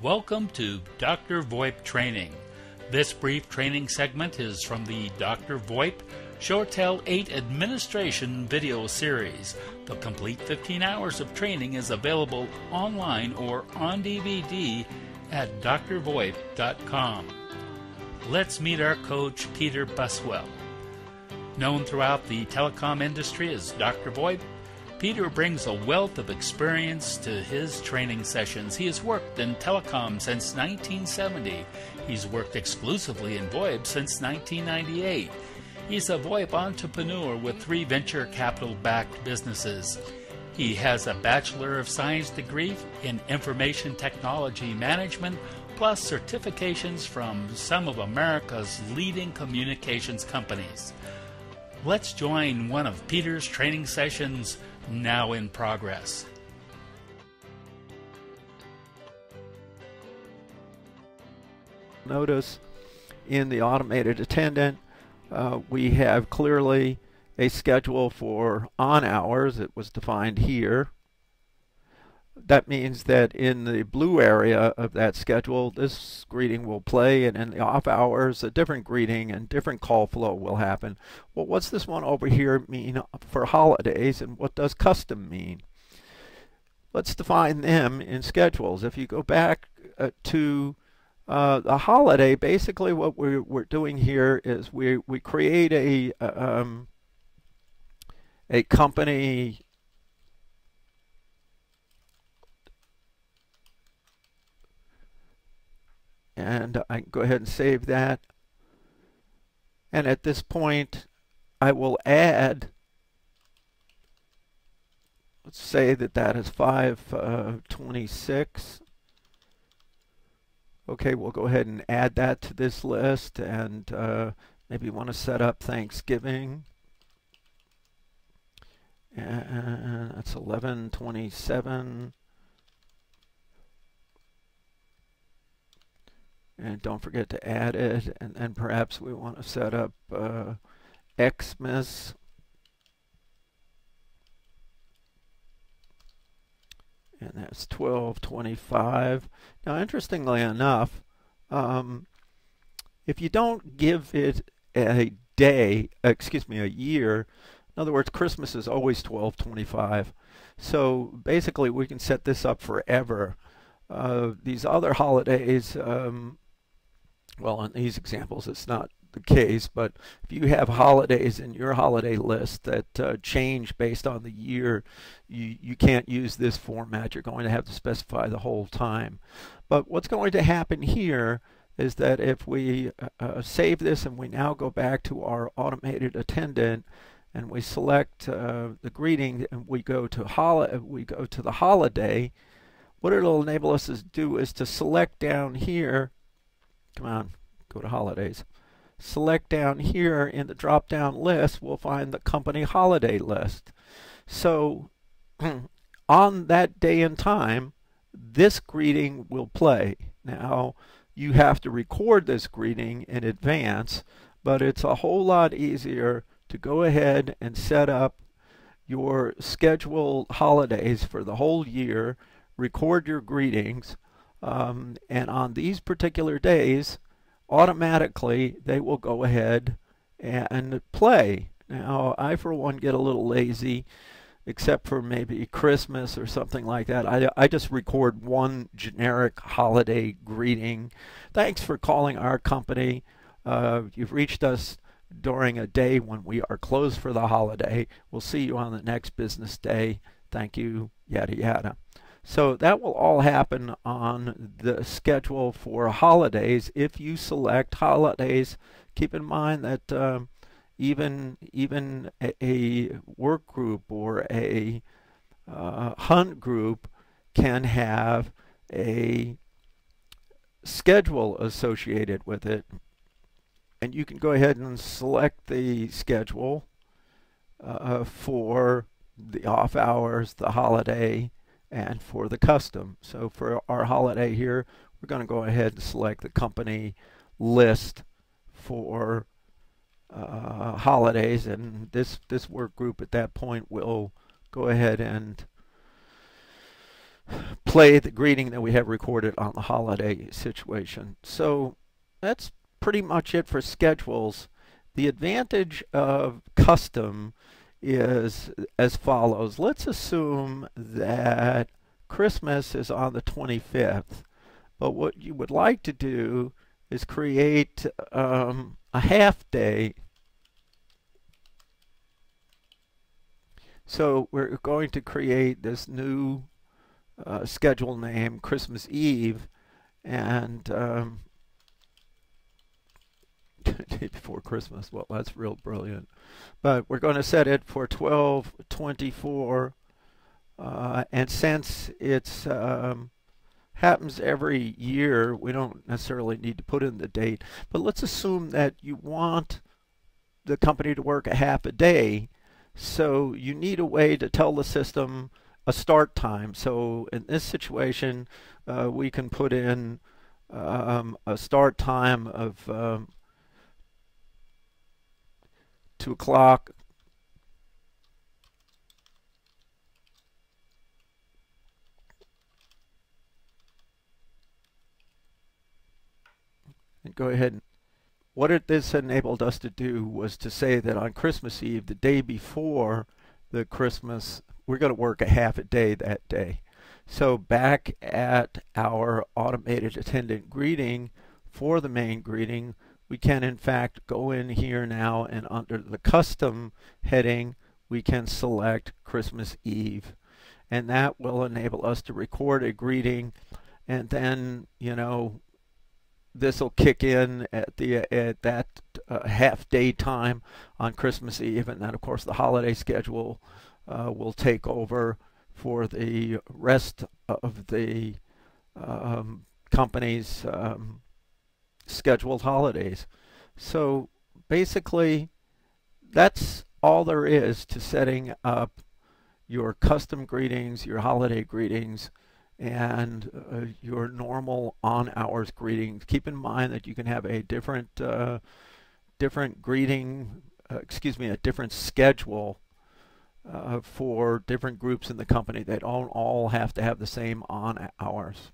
Welcome to DrVoIP training. This brief training segment is from the DrVoIP ShoreTel 8 administration video series. The complete 15 hours of training is available online or on DVD at drvoip.com. Let's meet our coach, Peter Buswell. Known throughout the telecom industry as DrVoIP, Peter brings a wealth of experience to his training sessions. He has worked in telecom since 1970. He's worked exclusively in VoIP since 1998. He's a VoIP entrepreneur with 3 venture capital-backed businesses. He has a Bachelor of Science degree in Information Technology Management, plus certifications from some of America's leading communications companies. Let's join one of Peter's training sessions now in progress. Notice in the automated attendant, we have clearly a schedule for on hours. It was defined here. That means that in the blue area of that schedule, this greeting will play, and in the off hours, a different greeting and different call flow will happen. Well, what's this one over here mean for holidays, and what does custom mean? Let's define them in schedules. If you go back to the holiday, basically what we're doing here is we create a company and I can go ahead and save that. And at this point, I will add, let's say that is 526. Okay, we'll go ahead and add that to this list, and maybe want to set up Thanksgiving. And that's 1127. And don't forget to add it, and then perhaps we want to set up Xmas. And that's 1225. Now, interestingly enough, if you don't give it a day, a year, in other words, Christmas is always 1225. So basically, we can set this up forever. These other holidays, well, in these examples, it's not the case, but if you have holidays in your holiday list that change based on the year, you can't use this format. You're going to have to specify the whole time. But what's going to happen here is that if we save this and we now go back to our automated attendant and we select the greeting and we go to the holiday, what it'll enable us to do is to select down here. Come on, go to holidays. Select down here in the drop-down list, we'll find the company holiday list. So on that day and time, this greeting will play. Now, you have to record this greeting in advance, but it's a whole lot easier to go ahead and set up your scheduled holidays for the whole year, record your greetings, and on these particular days, automatically they will go ahead and play. Now, I for one get a little lazy, except for maybe Christmas or something like that. I just record one generic holiday greeting. Thanks for calling our company. You've reached us during a day when we are closed for the holiday. We'll see you on the next business day. Thank you, yada yada. So that will all happen on the schedule for holidays. If you select holidays, keep in mind that even a work group or a hunt group can have a schedule associated with it. And you can go ahead and select the schedule for the off hours, the holiday, and for the custom. So for our holiday here, we're going to go ahead and select the company list for holidays, and this work group at that point will go ahead and play the greeting that we have recorded on the holiday situation. So that's pretty much it for schedules. The advantage of custom is as follows. Let's assume that Christmas is on the 25th, but what you would like to do is create a half day. So we're going to create this new schedule name, Christmas Eve, and day before Christmas. Well, that's real brilliant. But we're going to set it for 12/24, and since it's happens every year, we don't necessarily need to put in the date. But let's assume that you want the company to work a half a day, so you need a way to tell the system a start time. So in this situation, we can put in a start time of 2 o'clock. And go ahead. And what this enabled us to do was to say that on Christmas Eve, the day before the Christmas, we're going to work a half a day that day. So back at our automated attendant greeting for the main greeting, we can in fact go in here now, and under the custom heading we can select Christmas Eve, and that will enable us to record a greeting, and then this will kick in at that half day time on Christmas Eve, and then of course the holiday schedule will take over for the rest of the company's scheduled holidays. So basically that's all there is to setting up your custom greetings, your holiday greetings, and your normal on-hours greetings. Keep in mind that you can have a different greeting, a different schedule for different groups in the company. They don't all have to have the same on hours.